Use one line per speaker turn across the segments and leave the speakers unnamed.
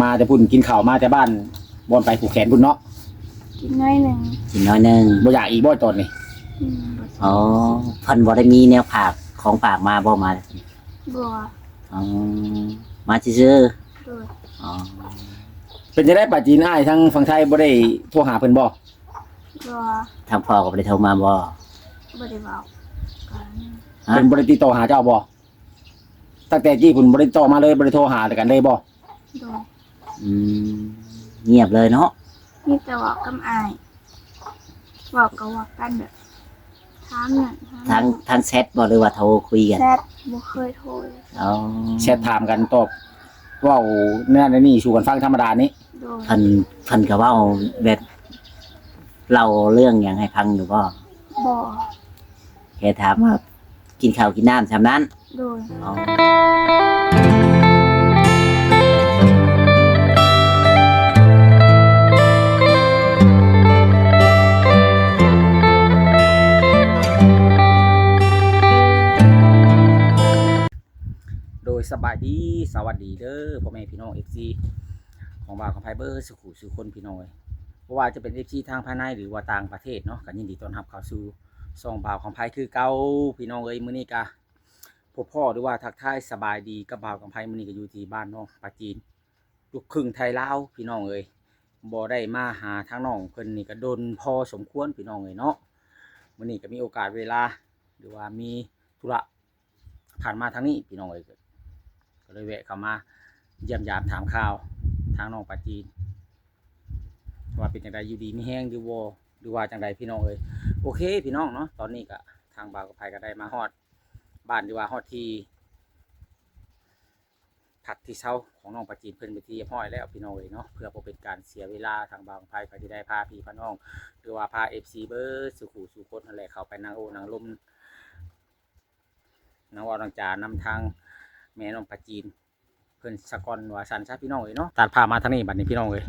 มาแต่พุ่นกินข้าวมาแต่บ้านบอนไปผูกแขนพุ่นเนาะ
กินน้อยหนึ่ง
กินน้อยนึง
บ่อยากอีกบ่ตอนนี้
อ๋อเพิ่นบ่ได้มีแนวฝากของฝากมาบ่มา
บัว
อ๋อมาซื่อ
โดย
ๆอ๋อ
เป็นจะได้ปาจีนอ้ายทั้งฝั่งไทยบ่ได้โทรหาเพิ่นบ่
บัว
ทางพ่อก็บ่ได้โทรมาบ่
บริวารกัน
ฮะ
เพิ่นบ่ได้ติดต่อหาเจ้าบ่ตั้งแต่ที่เพิ่นบ่ได้ติดต่อมาเลยบ่ได้โทรหากันเลยบ่
โดย
อืมเงียบเลยเนาะ
มีแต่บอกกำอายบอกกับว่ากันแบบถามเนี่ย
ทางแชทบ่หรือว่าโทรคุยกัน
แซดบ่เคยโทรเลย
อ๋อ
แชทถามกันตอบเว้านั่นนี่สู่กันฟังธรรมดานี้
โดย
เพิ่นก็เว้าแบบเล่าเรื่องหยังให้ฟังอยู่บ่
บ่
แค่ถามว่ากินข้าวกินน้ำซำนั้น
โดย
อ๋อ
โดยสบายดีสวัสดีเด้อพ่อแม่พี่น้อง FC ของบ่าวของไผเบอร์สุขุสุคนพี่น้องเอ้ยบ่ว่าจะเป็น FC ทางภายในหรือว่าต่างประเทศเนาะก็ยินดีต้อนรับเข้าสู่ช่องบ่าวของไผคือเก่าพี่น้องเอ้ยมื้อนี้ก็พบพ่อหรือว่าทักทายสบายดีกับบ่าวของไผมื้อนี้ก็อยู่ที่บ้านน้องปาจีนลูกครึ่งไทยลาวพี่น้องเอ้ยบ่ได้มาหาทางน้องเพิ่นนี่ก็โดนพอสมควรพี่น้องเอ้ยเนาะมื้อนี้ก็มีโอกาสเวลาหรือว่ามีธุระผ่านมาทางนี้พี่น้องเอ้ยก็เลยแวะเข้ามาเยี่ยมยามถามข่าวทางน้องปาจีนว่าเป็นจังไดอยู่ดีมีแห้งหรือว่าจังไดพี่น้องเอ้ยโอเคพี่น้องเนาะตอนนี้ก็ทางบ่าวกับไผก็ได้มาฮอดบ้านหรือว่าฮอดที่พักที่เช้าของน้องปาจีนเพิ่นไปที่เรียบร้อยแล้วพี่น้องเอ้ยเนาะเพื่อบ่เป็นการเสียเวลาทางบ่าวกับไผก็สิได้พาพี่พาน้องหรือว่าพา FC เบิร์ดสุขุสุคนนั่นแหละเข้าไปนั่งโอ้นั่งลมนั่งเว้านั่งจานำทางแม่น้องปาจีนเพิ่นสะกอนว่าสันซะพี่น้องเอ้ยเนาะตัดภาพมาทางนี้บัดนี้พี่น้องเอ้ย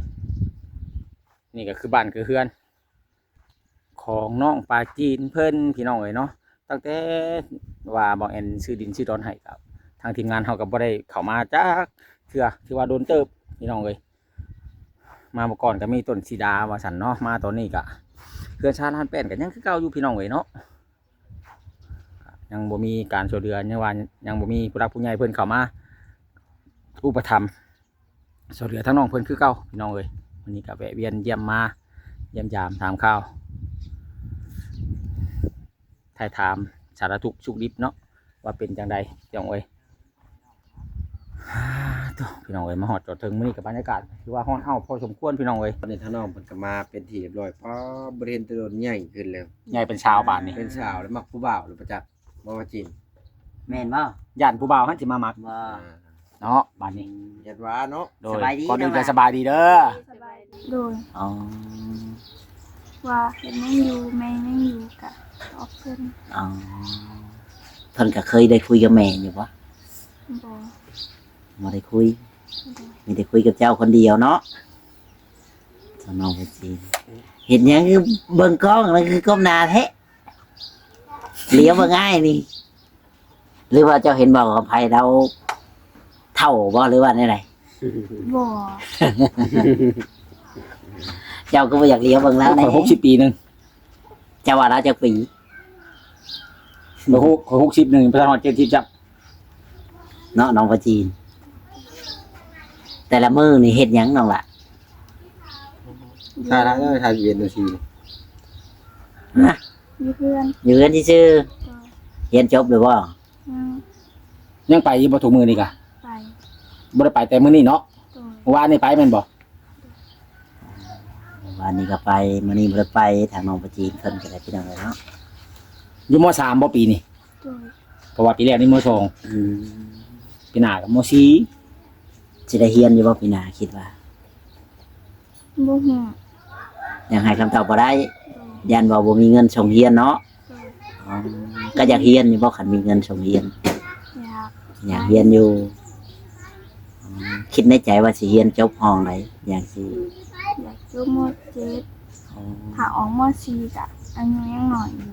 นี่ก็คือบ้านคือเฮือนของน้องปาจีนเพิ่นพี่น้องเอ้ยเนาะตั้งแต่ว่าบ่แอนซื้อดินซื้อดอนให้กับทางทีมงานเฮาก็บ่ได้เข้ามาจักเทื่อที่ว่าโดนเติบพี่น้องเอ้ยมาเมื่อก่อนก็มีต้นสีดาว่าสันเนาะมาตอนนี้ก็เฮือนชาติฮันแป้นก็ยังคือเก่าอยู่พี่น้องเอ้ยเนาะยังบ่มีการช่วยเหลือยังบ่มีผู้รักผู้ใหญ่เพิ่นเข้ามาอุปถัมภ์ช่วยเหลือทั้งน้องเพิ่นคือเก่าพี่น้องเอ้ยวันนี้ก็แวะเวียนเยี่ยมมาเยี่ยมยามถามข่าวถ่ายถามสารทุกข์สุขดิบเนาะว่าเป็นจังใดพี่น้องเอ้ยพี่น้องเอ้ยมาฮอดจอดถึงมื้อนี้กับบรรยากาศคือว่าฮ้อนอ้าวพอสมควรพี่น้องเอ้ย
ตอนนี้ท่านน้องเพิ่นก็มาเป็นที่เรียบร้อยเพราะบริเวณตะโดนใหญ่ขึ้นแล้ว
ใหญ่เป็นชาวบ้านนี่
เป็นสาวแล้วมักผู้บ่าวหรือประจักษ์บ่ว่าจีน
แม่นบ่
ย่านผู้บ่าวหันสิมามัก
บ่
เนาะบ้านนี้
ยัดว่าเนาะ
โดย
สบายดี
ก่อนอื่น
เนาะ
ก็สบายดีเด้อ
สบายดีโดย
อ๋อ
ว่าเห็นยังอยู่แม่ยังอยู่กะตอบเพิ่น
อ๋อเพิ่นก็เคยได้คุยกับแม่อยู่บ่
บ่
บ่ได้คุย
โดย
มีแต่คุยกับเจ้าคนเดียวเนาะสนองไปจีนเห็นหยังคือเบิ่งกล้องนั่นคือก้มหน้าแท้เลี้ยวบ่ง่ายนี่หรือว่าเจ้าเห็นบอกกับไผเราเท่าบ่หรือว่าได
บ่
เจ้าก็บ่อยากเลี้ยวเบิ่งแล้ว
ข่อย60 ปีหนึง
เจ้าว่าเราจะปี
ข่อย60นึงประธานฮอด70จับ
เนาะน้องประจีน แต่ละมื้อนี่เฮ็ดหยังน้องล่ะ
ถ้าละถ้าเย็นนาที
ฮะ
อยู่เพื่อน
อยู่เรือนซื่อ
โดย
ๆเรียนจบหรือบ่
ยัง
ยังไปบ่ถูกมือนี่กะ
ไป
บ่ได้ไปแต่มื้อนี้เนาะ
โดย
เมื่อวานนี่ไปแม่นบ่
วันนี้ก็ไปมื้อนี้บ่ได้ไปทางน้องประจีนเพิ่นก็ได้พี่น้องเอ้ยเนาะ
อยู่ม3บ่ปีนี่
โดย
เพราะว่าปีแรกนี่ม2
อืม
ปีหน้าก็ม4
สิได้เรียนอยู่บ่ปีหน้าคิดว่า
บ่ฮู้
ยังให้คำตอบบ่ได้
โดย
ยันว่าบ่มีเงินส่งเรียนเนาะ
โดย
อ๋อก็อยากเรียนอยู่บ่คันมีเงินส่งเรียน
อยาก
อยากเรียนอยู่อ๋อคิดในใจว่าสิเรียนจบห้องไหนอยากสิ
อยากจบม .7
อ๋อ
ถ้าออกม .4 กะอายุยังน้อยอยู่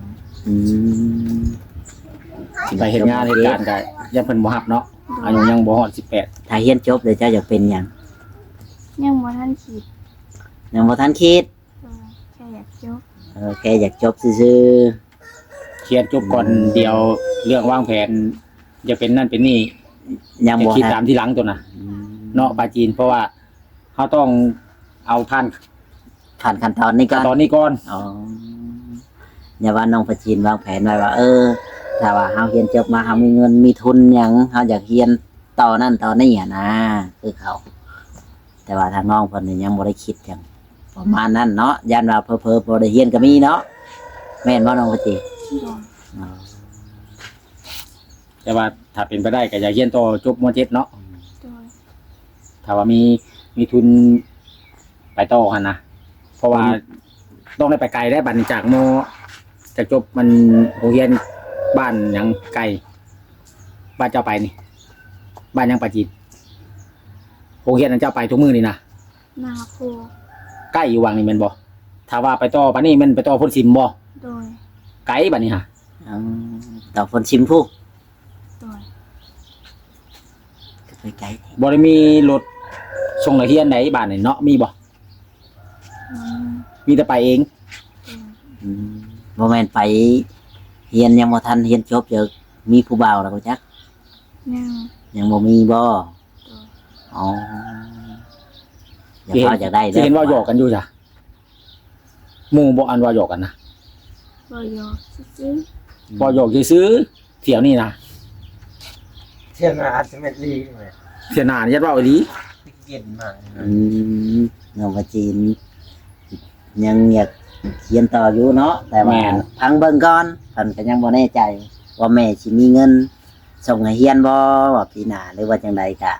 อืม
สิไปเฮ็ดงานเหตุการณ์ก็ยังเพิ่นบ่รับเนาะอายุยังบ่ฮอด18
ถ้าเรียนจบเดี๋ยวเจ้าอยากเป็นหยัง
ยังบ่ทันคิด
ยังบ่ทันคิด
แค่อยากจบ
แค่อยากจบซื่อ
เขียนจบก่อนเดียวเรื่องวางแผนจะเป็นนั่นเป็นนี่
ๆยัง
จะ
บ่
คิด
ทัน
ตามที่หลังตัวน่ะเนาะปลาจีนเพราะว่าเขาต้องเอาผ่าน
ผ่านขั้นตอนนี้ก่อน
ตอนนี้ก่อน
อ๋ออย่าว่าน้องประจีนวางแผนไว้ว่า ถ้าว่าเฮาเรียนจบมาเฮามีเงินมีทุนหยังเฮาอยากเรียนต่อนั่นต่อนี่อ่ะนะคือเขา แต่ว่าทางน้องเพิ่นนี่ยังบ่ได้คิดหยังประมาณนั้นเนาะยันว่าเผลอๆบ่ได้เรียนก็มีเนาะแม่นบ่น้องประจีน
โดย
อ๋อ
แต่ว่าถ้าเป็นไปได้ก็อยากเรียนต่อจบม .7 เนาะ
โดย
ถ้าว่ามีทุนไปต่อหั่นนะเพราะว่าต้องได้ไปไกลได้บัดนี้จากจากจบมันโรงเรียนบ้านหยังไกลบ้านเจ้าไปนี่ บ้านหยังปลาจีนโรงเรียนนั้นเจ้าไปทุกมื้อนี่นะ
นาโค
ใกล้อยู่วังนี่แม่นบ่ถ้าว่าไปต่อปานนี้แมันไปต่อพุ่นซิมบ่
โดย
ไกลบัดนี้ฮะ
อืมต่อฝนชิมผู้
โดย
ก็ไปไกล
บ่ได้มีรถส่งนักเรียนใดบ้านนี่เนาะมีบ่
อืม
มีแต่ไปเอง
โดย
อืมบ่แม่นไปเรียนยังบ่ทันเรียนจบเจอมีผู้บ่าวแล้วก็จัก
ยัง
ยังบ่มีบ่
โดย
อ๋ออย่าพอจะได้
ที่เห็นว่าหยอกกันอยู่จ้ะหมู่บ่อันว่าหยอกกันนะ
บ่ยอซื้อ
บ่หยอกซื้อๆเที่ยวนี่นะ
เที่ยงอาจจะไม่ดีเลย
เที่ยวหน้านี่ยัดว่าอีหลี
เย็นมาก
อืมน้องว่าจีน ยังอยากเขียนต่ออยู่เนาะแต่ว่าพังเบิ่งก่อนเพิ่นก็ยังบ่แน่ใจ ว่าแม่สิมีเงิน ส่งให้เรียนบ่ว่าปีหน้าหรือว่าจังใดก็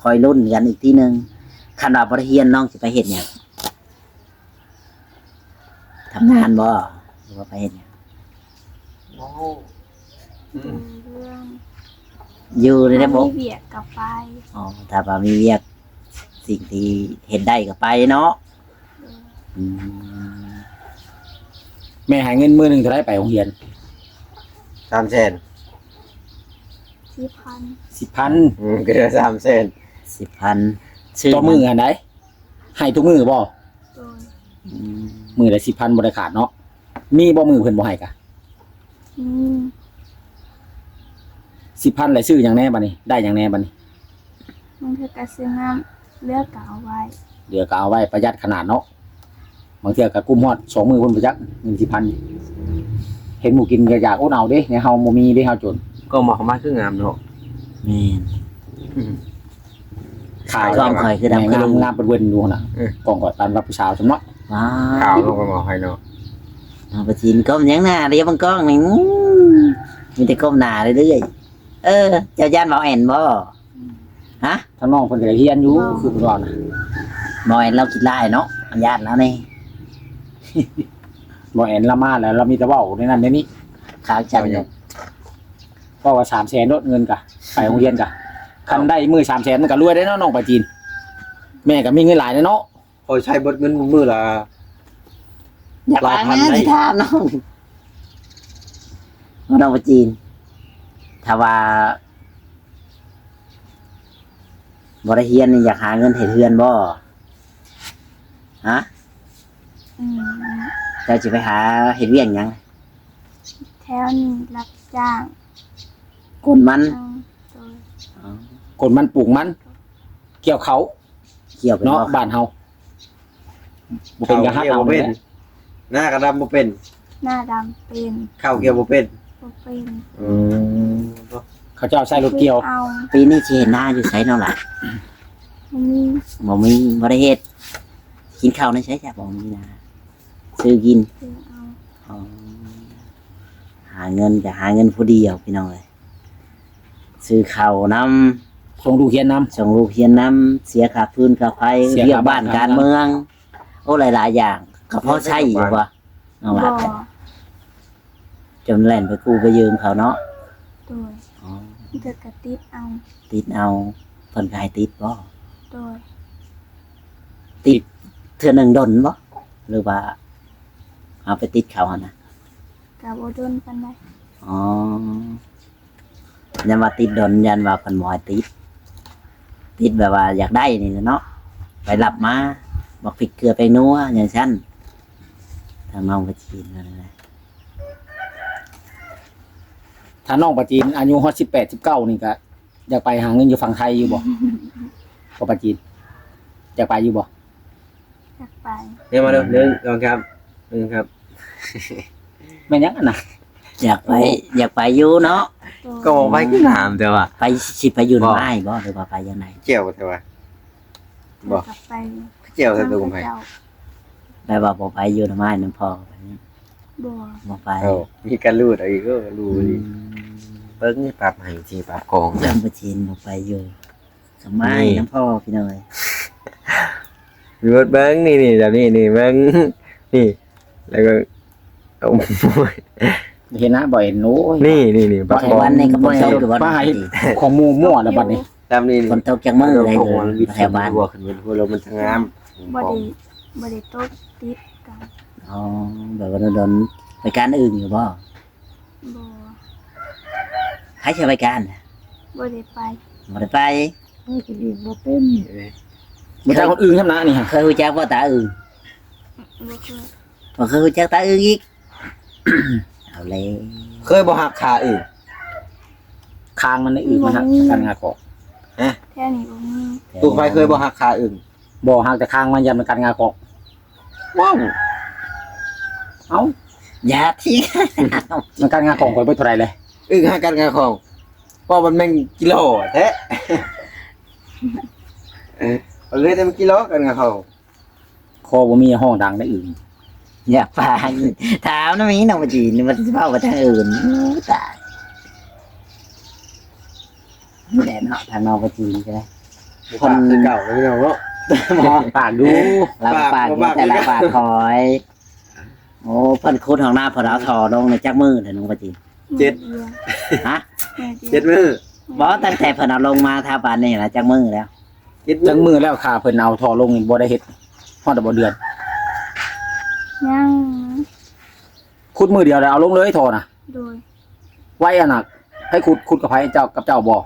คอยลุ้นกันอีกทีหนึงคันว่าบ่ได้เรียนน้องสิไปเฮ็ดหยังทำงานบ่หรือว่าไปเฮ็ดหยัง
โอ้
ดูเรื่อง
อยู่ในระบบ
มีเบียดกลับไป
อ๋อถ้าว่ามีเวียกสิ่งที่เฮ็ดได้ก็ไปเนาะ
โดย
อืม
แม่ให้เงินมื้อหนึงเท่าไรไปโรงเรียน
300,000
10,000
10,000
ก็ได้300,000
10,000ซื้
ต่อมื้ออันใดให้ทุกมื้อบ่
โดย
อืม
มื้อละ10,000บ่ได้ขาดเนาะมีบ่มื้อเพิ่นบ่ให้กะ
อืม
10,000แล้วซื้อหยังแหน่บัดนี้ได้หยังแหน่บัดนี้
มันคือกระซื้อน้ำเลือกเก่าไว้
เดี๋ยวก็เอาไว้ประหยัดขนาดเนาะบางเทื่อก็กุ้มฮอด2มื้อเพิ่นบ่จักเงิน10,000เห็นหมู่กินก็อยากอดเอาเด้ในเฮาบ่มีเด้เฮาจน
ก็เหมาะมากคืองามเนาะ
แม่น
ขาย
กล้องข่อยคือดำ
งามงามเป็นเวินดูน่ะกล้องข่อยปานว่าผู้สาวสมเนาะ
ว้า
ข่าว
ว
ลงไปหมอให้เนาะ
เอาไปจีนก้มหยังหน้าเรียบบังกล้องนี่มีแต่ก้มหน้าเรื่อยๆเจ้าย่านเบาแอนบ่ฮะ
ทางน้องเพิ่นก็ได้เรียนอยู่คือเพิ่นว่าน่ะ
เบาแอนเราคิดไล่เนาะอันญาติแล้วนี่
บ่แอนละมาแล้วเรามีแต่เว้าในนั้นในนี้
ข้าวจังเนี่ย
เพราะว่า300,000ลดเงินกะไปโรงเรียนกะคันได้มื้อ300,000มันก็รวยได้เนาะน้องปลาจีน แม่ก็มีเงินหลายเนาะ
คอยใช้เบิดเงินมื้อละ
อยาก
หลาย
ล้าง
พัน
หน้า
เลย
ที่ท่าน้องน้องไปจีนถ้าว่าบริเฮียนนี่อยากหาเงินให้เฮือนบ่ฮะ
อืม
เจ้าจะไปหาเห็ดเวียงหยัง
แถวนี้รับจ้าง
กนมัน
เอาโดย
กดมันปลูกมัน เกี่ยวเขา
เกี่ยวเป็น
เนาะ
บ่
บ้านเฮาบ่เป็นกะฮัดเอา
บ่เป็นหน้ากระดำบ่เป็น
หน้าดำเป็น
ข้าวเกียวบ่เป็น
บ่เป็น
อืม
เขาเจ้าใส่รถเกี่ยว
เอา
ปีนี้สิเห็นหน้าอยู่ไสเนาะล่ะ
บ่มี
บ่มีบ่ได้เฮ็ดกินข้าวในไสจ้ะบ่มีนะซื้อกิน
ซื้อเอา
อ๋อหาเงินจะหาเงินผู้เดียวพี่น้องเอ้ยซื้อข้าวนำ
ส่งลูกเรียนนำ
ส่งลูกเรียนนำเสียค่าพื้นค่าไฟ
เสียค่า
เรียกบ้าน
บ้าน
การเมือง โอ้หลายๆอย่างก็พอใช้อยู่บ่น้อง
บ่
ล่ะจนแล่นไปกู้ไปยืมเขาเนาะ
โดย
อ๋อ
มันคือกระติดเอา
ติดเอาเพิ่นก็ให้ติดบ่
โดย
เทื่อหนึงดนบ่หรือว่าเอาไปติดเขาหั่นน่ะ
กับบ่โดนปานใด
อ๋อยันว่าติดดนยันว่าเพิ่นบ่ให้ติด ติดแบบว่าอยากได้นี่แหละเนาะ ไปหลับมาบอกผิดเกลือไปนัวอย่างฉันทางน้องประจีนนั่นแหละ
ถ้าน้องปาจีนอายุฮอด18 19นี่ก็อยากไปหาเงินอยู่ฝั่งไทยอยู่บ่พอปาจีนอยากไปอยู่บ่
อยากไป
เนี่ยมาเร็วหนึ่งลองครับหนึ่งครับ
แม่นยังอันน่ะ
อยากไปอยู่เนาะ
โดย
ก็บอกไปก็ถามแต่ว่า
ไปสิไปอยู่
บ่
ไม้บ่หรือว่าไปยังไง
เจียวแต่ว่า บ่
อยากไป
เจียวแต่ตัวผมไป
เจ้า
ได้ว่าบ่ไปอยู่ไม้น้ำพอแบบนี้
บ่
บ่ไป
เอามีการรูดอะไรก็รูดิเปิ้งนี่ปรับให้ทีปรับกอง
น้องประจีนบ่ไปอยู่สมัยน้ำพ่อพี่น้อย
มีรถเบิ้งนี่แบบนี้นี่เบิ้งนี่แล้วก็เอา
เห็นนะบ่เห็นหนู
นี่ปรับ
ไต้
กอง
หวันในกระปุกเจ้าคือว่า
ป้าให้ของหมู่มั่วแล้วบัดนี้
ตามนี่
ฝนตกจังมือเลย
ของมันวิ
แถ
ถี
วบ้าน
วัวขึ้นเป็นหัวเรามันทางงาม
บ่ได้ตกติดกัน
อ๋อแบบว่าโดนไปการอื่นอยู่บ่
บ่
ใครจะไปการ
บ่ได้ไป
บ่ได้ไป
บ่เป็น
บ่ใช่คนอื่นทำนะนี่ฮะ
เคยรู้จักว่าตาอื่น
บ่เคย
บ่เคยรู้จักตาอื่นอีก เอาเลย
เคยบ่หักขาอื่น
คางมันในอื่นมันหักกันงาคอก
แค่นี้บ่มี
ตัวใครเคยบ่หักขาอื่น
บ่หักแต่คางมันยันมันกันงาคอก
ว้าว
เอ้า
อย่าทิ้ง
มันกันงาคอกข่อยเบิดเท่าไหร่เลย
อึ่งหักกันงาของเพราะมันแม่งกิโลแท้เอาเลยแต่มันกิโลกันงาของ
คอบ่มีห้องดังในอื่น
อย่าไปถามนะมีน้องประจีนมันจะเฝ้าไปทางอื่นโอ้ตายนี่แหละเนาะทางน้องประจีนใช่ไหม
คนคือเก่าแล้วพี่น้องเนาะ
ปากดู
เราปากอยู่แต่ละปากคอย โอ้เพิ่นคุดของหน้าพอเราถอลงในจักมือเถอะน้องประจีน ฮะ
เจ็ดมือ
บอกตั้งแต่เพิ่นเอาลงมาท่าปานนี่นะจักมือแล้ว
เจ็ด
จังมือแล้วค่าเพิ่นเอาทอลงนี่บ่ได้เฮ็ดฮอดแต่บ่เดือน
ยัง
ขุดมือเดียวแล้วเอาลงเลยทอน่ะ
โดย
ไว้อันน่ะให้ขุดกับไผเจ้ากับเจ้าบ่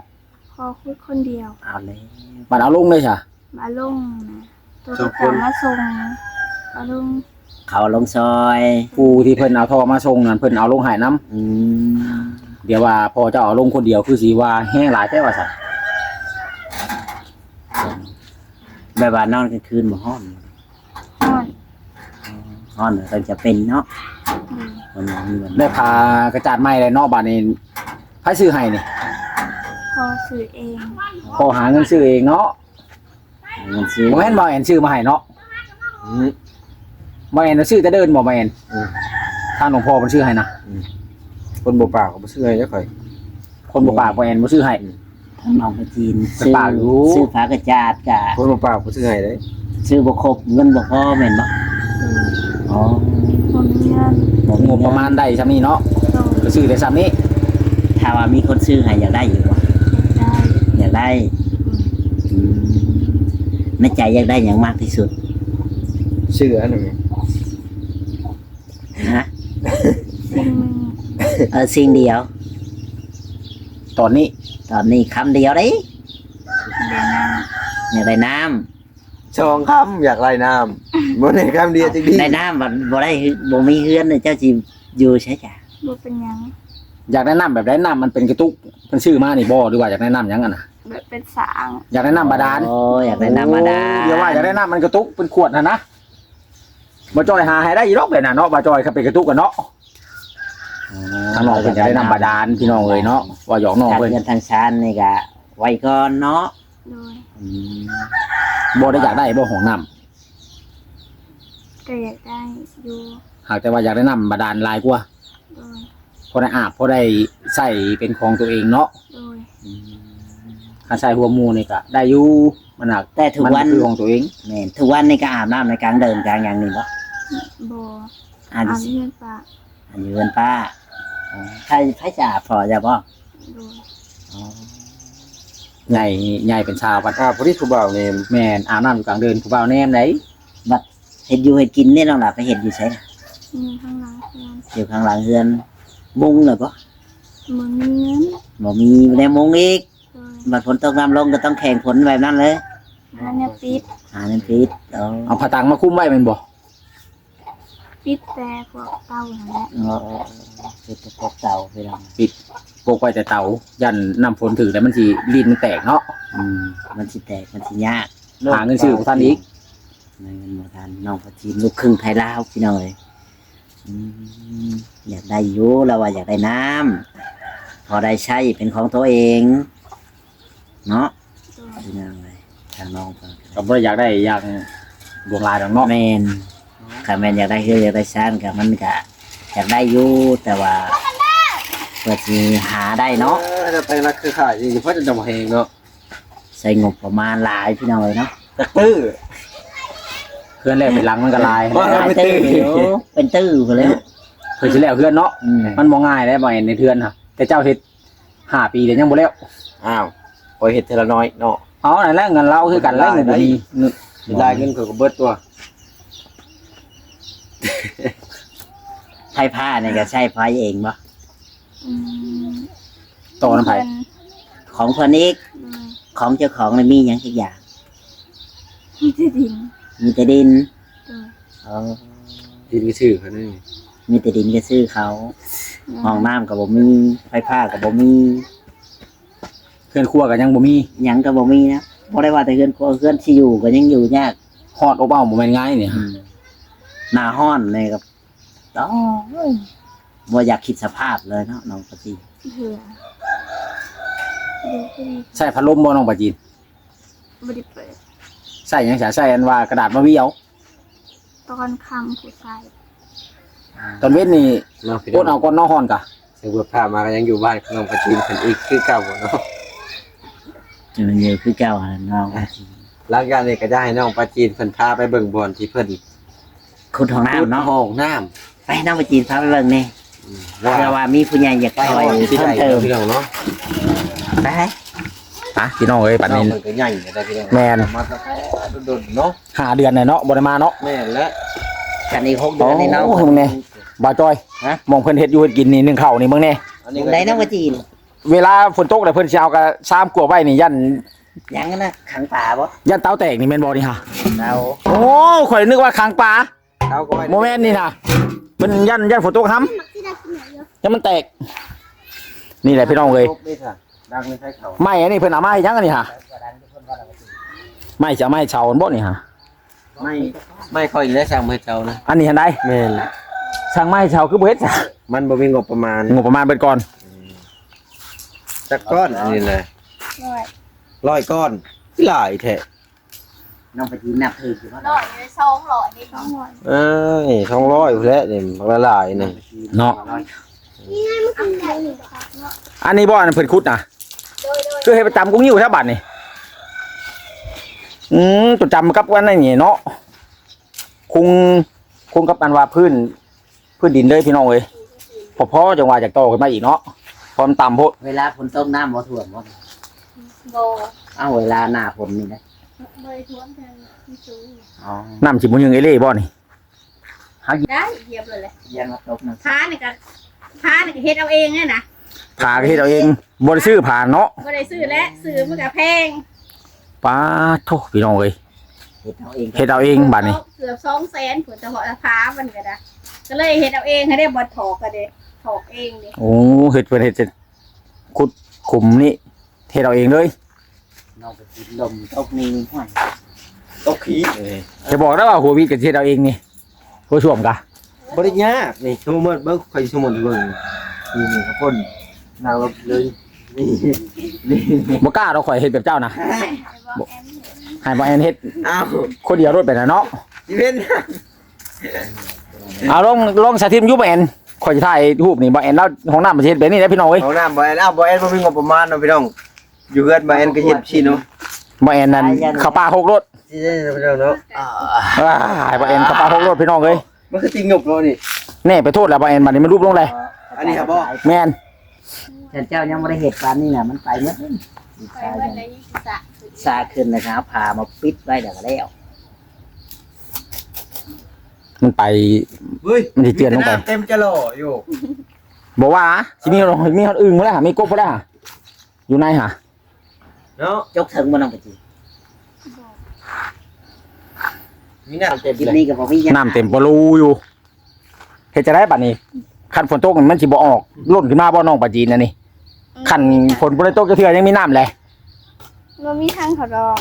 พอคุยคนเดียว
เอาเลย
บัดเอาลงเลยจ้ะ
มาลงนะตัวกระขังมาส่งมาลง
เขาลงซอย
ผู้ที่เพิ่นเอาทอมาส่งนั่นเพิ่นเอาลงให้นํ
อืม
เดี๋ยวว่าพอเจ้าเอาลงคนเดียวคือสิว่าแห้งหลายแท้ว่าซั่น
แบบว่านอนกลางคืนบ่ฮ้อน
ห้อน
ฮ้อนก็จะเป็นเนาะ
อืม
มันมีมัน
ได้พากระจาดไม้เลยเนาะบัดนี้ไผซื้อให้นี่
พอสื่อเอง
พอหาเงินซื้อเองเนาะ
มันซื้อ
บ่แม่นบ่แอนซื้อมาให้เนาะ
อืม
บ่แอนซื้อแต่เดินบ่แม่น
อืม
ทางหลวงพ่อเพิ่นซื้อให้นะ
คนบ่ปากก็บ่ซื้อให้จักข่อย
คนบ่ปากบ่แอนบ่ซื้อให้
ทางน้องไปจีน
ไปปากอยู่
ซื้อฟ้ากระจาดกะ
คนบ่ปากบ่ซื้อให้เด้
ซื้อบ่ครบเงินบ่พอแม่นบ่
อืม
อ๋อ
ผมมีเงิน
บ่
งบประมาณได้ซำนี้เนาะ
โดย
ก็ซื้อได้ซำนี้
ถ้าว่ามีคนซื้อให้อยากได้อยู่บ่
ได้
อยากได้
อืม
อืมในใจอยากได้หยังมากที่สุด
ซื้ออันนั้นแหม
ฮะ
สิ่งหนึ่ง
สิ่งเดียว
ตอนนี้
ตอนนี้คำเดียวเด้
เดือนหน้า
อยากได้น้ำ
ช่องคำอยากไล่น้ำบ่ได้คำเดียวจังดี
ได้น้ำบ่ได้บ่มีเฮือนเจ้าสิอยู่ใช่จ้ะ
บ่เป็นหยัง
อยากแนะนำแบบแนะนำมันเป็นกระตุกเพิ่นซื้อมานี่บ่หรือว่าอยากแนะนำหยังอ่ะนะ
แบบเป็นสาง
อยากแนะนำบาดาล
โอ้อยากได้น้ำมาดาล
เดี๋ยวว่าอยากแนะนำมันกระตุกเป็นขวดนะบ่จอยหาให้ได้อีดอกแบบน่ะเนาะบ่จอยเขาเป็นกระตุกกันเนาะทางน้องเพิ่นจะได้นำบาดาลพี่น้องเอ้ยเนาะว่าหยอกน้อง
การ
เพิ่น
เงินทางชานนี่ก็ไว้ก่อนเนาะ
โดย
อืม
บ่ได้อยากได้บ่ห้องน้ำ
ก็อยากได้อยู่
หากแต่ว่าอยากได้นำบาดาลหลายกว่า
โดย
พอได้อาบพอได้ใส่เป็นของตัวเองเนาะ
โดย
คันใส่หัวหมูนี่ก็ได้อยู่มันหนัก
แต่ทุก
มัน
วัน
คือของตัวเอง
แม่นทุกวันนี่ก็อาบน้ำในกลางเดินกลางอย่างนี้บ่
บ่
อาบ
อาบเงินปะ
อันอยู่เงินป้าอ๋อใครจะอาบพอจะบ่
โดย
อ๋อ
ใหญ่เป็นชาวบัด
ผู้ที่ผู้บ่าวเนี่ย
แม่นอาบน้ำอยู่กลางเดินผู้บ่าวแนมไหน
เห็ดอยู่เห็ดกินนี่น้องหล่ะไปเห็ดอยู่ใช่
มีข้างหลังเพื่อน
อยู่ข้างหลังเฮือนมุงเลยบ่
มึงมีเงิน
บ่มีแนวมุงอีก
โดย
บัดฝนตกน้ำลงก็ต้องแข่งฝนแบบนั้นเลย
โ หาเนี่ยปิด
หาเงินพิษเอา
เอาผ้าตังมาคุ้มไว้แม่นบ่
ปิดแต่พวกเต้านั่นแหละ
เป็นตะกบเต่าไปลอง
ปกไว้แต่เตายันน้ำฝนถึงแล้วมันสิลิ้นมันแตกเนาะ
มันสิแตกมันสิยาก
หาเงินซื้อบ่ทันอีก
เงินบ่ทันน้องพัชีลูกครึ่งไทยลาวพี่น้องเอ้ยอยากได้อยู่แล้วว่าอยากได้น้ำพอได้ใช้เป็นของตัวเองเนาะ
โดย
พี่น้องเลยทางน้องเพิ่น
ก็บ่ได้อยากได้อย่างดวงลายดอกเนาะ
แมนถ้าแมนอยากได้คืออยากได้ซ่านกับมันก็อยากได้อยู่แต่ว่าเพื่อที่หาได้เนาะ
จะไปรักคือขายจริงๆเพราะจะจำเพลงเนาะ
ใส่งบประมาณหลายพี่น้องเลยเนาะ
ตะตื้อ
เพื่อนแรกเป็นหลังมันก็ลาย
ว่า
หลาย
เป็น
ตื้อ
ตื้อ
อยู่เป็นตื้อไปเลย
เพิ่นสิแล้วเพื่อนเนาะ มันบ่ง่ายได้บ่เห็นในเทือนค่ะแต่เจ้าเฮ็ด5 ปีเดี๋ยวยังบ่แล้ว
อ้าวพอเห็ดเทละน้อยเนาะ
เอานั่นแหละเงินเราคือกันแล้วเงินบ่มีเงิน
ลายเงินก็เบิดตัว
ไทยผ้าเนี่ยก็ใช้ไฟเองบ่
อืม
โตน้ำไผ
เพิ่น
ของคนอีก
โดย
ของเจ้าของเลยมีอย่างสักอย่าง
มีแต่ดิน
มีแต่ดิน
โดย
เอา
ดินก็ชื่อเขานี่
มีแต่ดินก็ซื้อเขาห้องน้ำกับบ่มีไฟผ้ากับบ่มี
เพื่อนครัวก็ยังบ่มี
หยังกับบ่มีนะบ่ได้ว่าแต่เพื่อนครัวเพื่อนที่อยู่ก็ยังอยู่ยาก
ฮอดอบอ้าวบ่แม่นง่ายนี่
หน้าห้อนเลยครับต้องบ่อยากคิดสภาพเลยเนาะน้องปะจี
เผื่อดูก็ดี
ใช้พัดลมบ่น้องปาจีน
บ่ได้เปิด
ใช้หยังใช้อันว่ากระดาษมาเวียว
ตอนค่ำผู้ชาย
ตอนเว้นนี่
เนาะพี่
โคตรเอาก้อนน้องฮอนกะ
เสียงเบิดผ้ามาก็ยังอยู่บ้านน้องประจีนเพิ่นอีกคือเก่าเนาะ
มันอยู่คือเก่าหั่นน้องปะจี
หลังจากนี้ก็จะให้น้องประจีนเพิ่นพาไปเบิ่งบอลที่เพิ่น
คุณห้องน้ำเนาะ
ห้องน้ำ
ไปน้องปะจีนพาไปเบิ่งนี่
ว่า
เพื่อว่ามีผู้ใหญ่อยาก
ไป
ค
ห้
อ
อยงที่
เพิ่
ใด
มเติม
พี่น้องเนาะ
ไป
อ่ะพี่น้องเอ้ยปัด
น้อง
นี้
เพิ่นก็ใหญ่ได้พี่น้อง
แม่น
มาตั้งแต่โดนๆเนาะ
5 เดือนน่ะเนาะบ่ได้มาเนาะ
แม่นและ
กันอีก6 เดือนนี่น้อง
โอ้มึงแน่ บ่าวจอย
ฮะ
มองเพิ่นเฮ็ดอยู่เฮ็ดกินนี่นึ่งข้าวนี่มึงแน่
อันนี้
มึงได้น้องปะจีน
เวลาฝนตกแล้วเพิ่นสิเอากระซามกลัวไว้นี่ยัน
ยังกันนะขังป่าบ่
ยันเตาแตกนี่แม่นบ่นี่ฮะ
เรา
โอ้ข่อยนึกว่าค้างปลา
เขาก็ไว้
โมแม่นนี่นะมันยันฝนตกห้ำยันมันแตก นี่แหละพี่น้องเอ้ย
นี่ค่ะดังไม่ใช่เขา
ไม้อันนี้เพิ่นเอามาให้ยังอันนี้ฮะไม้จะเอาไม้เชาบ่นี่ฮะ
ไม่ค่อยได้สั่งให้เจ้านะ
อันนี้เห็นได้
แม่น
สั่งไม้เชาคือบ่เฮ็ดจ้ะ
มันบ่มีงบประมาณ
งบประมาณเบิดก่อน
จักก้อนอันนี้นะ
ร้อย
100ก้อนหลายแท้
น้องปะจีนนับถือคือว่า
ร้อยเลย200นี่
200
เอ้ย200พุ่นแหละนี่มันละหลายนี่
เนาะ อันนี้บ่อันเพิ่นขุดนะคือให้ประจำกุ้งยิ้วแถวบ้านนี่ประจำกับวันนั้นนี่เนาะคงกับอันว่าพื้นดินเลยพี่น้องเอ้ยพอจังหวะจากโตขึ้นมาอีกเนาะพอมันต่ำโพด
เวลาฝนตกน้ำบ่ท่วมบ่
โบ
เอาเวลาหน้าฝนนี่นะ
บ่ได้ท่วมเพิ่นมีสูง
อ๋อ
น้ำสิบ่ยังเอเล่บ่นี่
ได้เหยียบเลยแหละ
ยังมาตกน้ำ
พานี่ก็เฮ็ดเอาเองเนี่ยนะ
ผ่าก็เฮ็ดเอาเองบ่ได้ซื้อผ่าเนาะ
บ่ได้ซื้อและซื้อมันก็แพง
ป้าโทพี่น้องเอ้ย
เฮ็ดเอาเอง
เฮ็ดเอาเองบัดนี้
เกือบ200,000ผลจะเหาะพามันก็ได้ก็เลยเฮ็ดเอาเองให้ได้บ่ถอกก็ได้ถอกเองนี่
โอ้เฮ็ดเพิ่นเฮ็ดจะขุดขุมนี่เฮ็ดเอาเองเลย
น้องปะจีนลมตกนี่ห้วย
ตกขี้
จะบอกได้ว่าหัววิทย์ก็เฮ็ดเอาเองนี่หัวช่วมกะ
บ่ได้ยากนี่ชั่วโมงเบิ่งค่อยชั่วโมงเบิ่งนี่ครับคนนางลบเลยนี่
บ่กล้าเราข่อยเฮ็ดแบบเจ้านะ
ไอ้บ่แอมเฮ็ด
ให้บ่แอนเฮ็ด
อ้าว
คนเดียวรถไปน่ะเนาะ
อีเวนต์
เอาลองสาธิตอยู่บ่แอนข่อยสิถ่ายรูปนี่บ่แอนแล้วห้องน้ำมันสิเฮ็ดแบบนี้นะพี่น้องเอ้ย
เอาน้ำบ่แอนอ้าวบ่แอนบ่มีงบประมาณเนาะพี่น้องอยู่เฮือนบ่แอนก็เฮ็ดชิเนาะ
บ่แอนนั่นเข้าป่าหกรถ
สิได้พี่น้องเนาะ
บ่แอนเข้าป่าหกรถพี่น้องเอ้ย
มันคือติงงบเนาะนี่
แน่ไปโทษแล้วบ่แอนบัดนี้มันรูปลงเลย
อันนี้ครับบ่
แม่น
แต่เจ้ายังบ่ได้เฮ็ดปานนี้น่ะมันไปหมด
ไปเบิดเลยสะ
ซาขึ้นนะครับพามาปิดไว้เดี๋ยวก็แล้ว
มันไป
เฮ้ย
มันสิเตือนลงไป
เต็มจะหล่ออยู่
บอกว่าสิมีคนอื่นบ่ล่ะมีกบบ่ล่ะอยู่ในหะ
เนาะ
จกถึงบ่น้องปะจีน
บอก
มีน้ำเต็ม
คลิป
เลย
นี้ก็บ่มีหยัง
น้ำเต็มปะรูอยู่เฮ็ดจะได้บัดนี้คันฝนตกมันสิบ่ออกล้นขึ้นมาบ่น้องปลาจีนนะนี่คันฝนบ่ได้ตกจะเทื่อยังมีน้ำแหละ
มันมีทางเขาดอก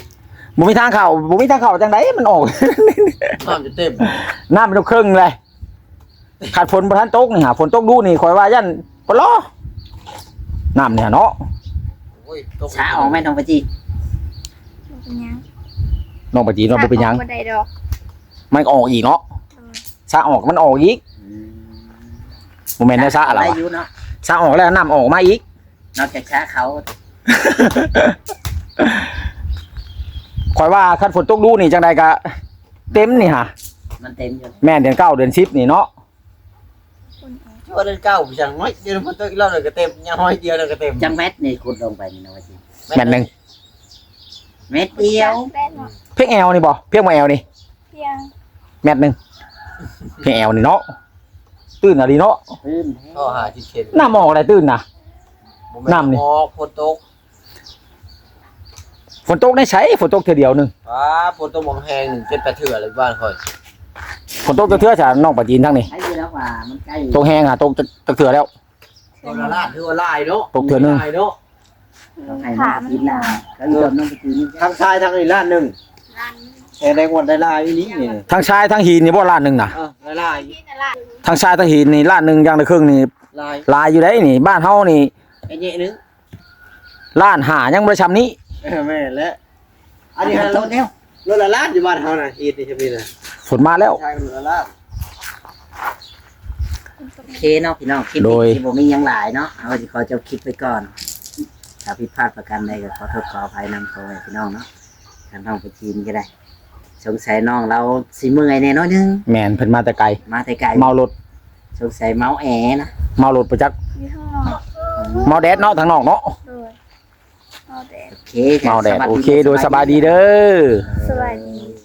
บ่มีทางเข้าบ่มีทางเข้าจังไดมันออก
น้ำจะเต็ม
น้ำมันครึ่งเลยขาดฝนบ่ทันตกนี่หาฝนตกดูนี่ข่อยว่ายันบ่รอน้ำเนี่ยเนาะ
โอ้ยตก
ช้าออกไหมน้องปะจี
มันเป็นหยัง
น้องปลาจีนว่าบ่เป็นหยัง
บ่ได้ดอก
มันก็ออกอีกเนาะซาออกมันออกอีกบ่แม่นได้ซาอะไร
ได้
วะ
อยู่เนาะ
ซาออกแล้วน้ำออกมาอีก
นอกจากช้าเขา
ข่อยว่าคันฝนตกดูนี่จังใดก็เต็มนี่ฮะ
มันเต็มอยู่
แม่นเดือน9เดือน10นี่เนาะ
คนออก
ชั่วเดือนเก้าพี่จังน้อยเดือนฝนตกอีกรอบหนึ่งก็เต็มยังห้อยเดียวเลยก็เต็ม
จังแมตนี่ขุดลงไปนี่น้องปะจี
แม่นหนึง
เม็ดเดียว
แป้นเนาะ
เพียงแอลนี่บ่เพียงบ่แอลนี่
เพียง
แม่นหนึงเพียงแอลนี่เนาะตื่นอะไรเนาะ
พื้น
ก็หาที่เข็น
น้ำออกอะไรตื่นน่ะ น้ำนี่
หมอกฝนตก
ฝนตกได้ใช้ฝนตกเทื่อเดียวหนึง
ฟ้าฝนตกมองแหงหนึ่งเจ็ดแปดเถื่อเลยบ้านคอย
ฝนตกเทื่อๆจ้ะน้องปลาจีนทั้งนี้
ไอ้เดียวว่ามันใกล้
ตกแห้งอ่ะตกเทื่อแล้ว
ตัวละลาดคือว่าลายเนาะ
ตกเทื่อหนึ่ง
ลายเนาะ
ต้องให้น้
ขา
อง
มัน
กิน
ห
ละ
นา
แล้วโดนน้องปะจีนี่
ทางซ้ายทางนี้ลาดหนึ่ง
ร้าน
แหงแดงวันได้ลายอยู่นี่นี่
ทั้งชายทั้งหินนี่บ่ล้านหนึงน่ะ
ได้ลาย
ที่ตลาด
ทั้งชายทั้งหินนี่ล้านหนึงอย่างละครึ่งนี่
ลาย
ลายอยู่ได้นี่บ้านเฮานี่
ไอ้เนี้ยนึง
ล้านหายังบ่ได้ชำนี้
แม่และอันนี้
อั
ฮะ
นโตแล้ว
รถละลาดอยู่บ้านเฮาน่ะอีดนี่จะมีน่ะ
ฝนมาแล้ว
ใช่รถละลาด
โอเคเนาะพี่น้องคลิป
โด
นี้
ย
ที่บ่มีหยังหลายเนาะเอาสิขอจบคลิปไปก่อนถ้าผิดพลาดประการใดก็ขอโทษขออภัยนำตัวให้พี่น้องเนาะทางน้องปะจีนก็ได้ สงสัยน้องเราสิเมื่อยแน่น้อยนึง
แม่นเพิ่นมาแต่ไกล
มาแต่ไกล
เมารถ
สงสัยเมาแอนะ
เมารถประจักษ์
อยู่ข้างนอก
เมาแดดเนาะทางนอกเนาะ
เลยเอาแต่
โอเค
เมาแดด
สวัส
โอเคโดยสบายดีเด้อ
สวัสดี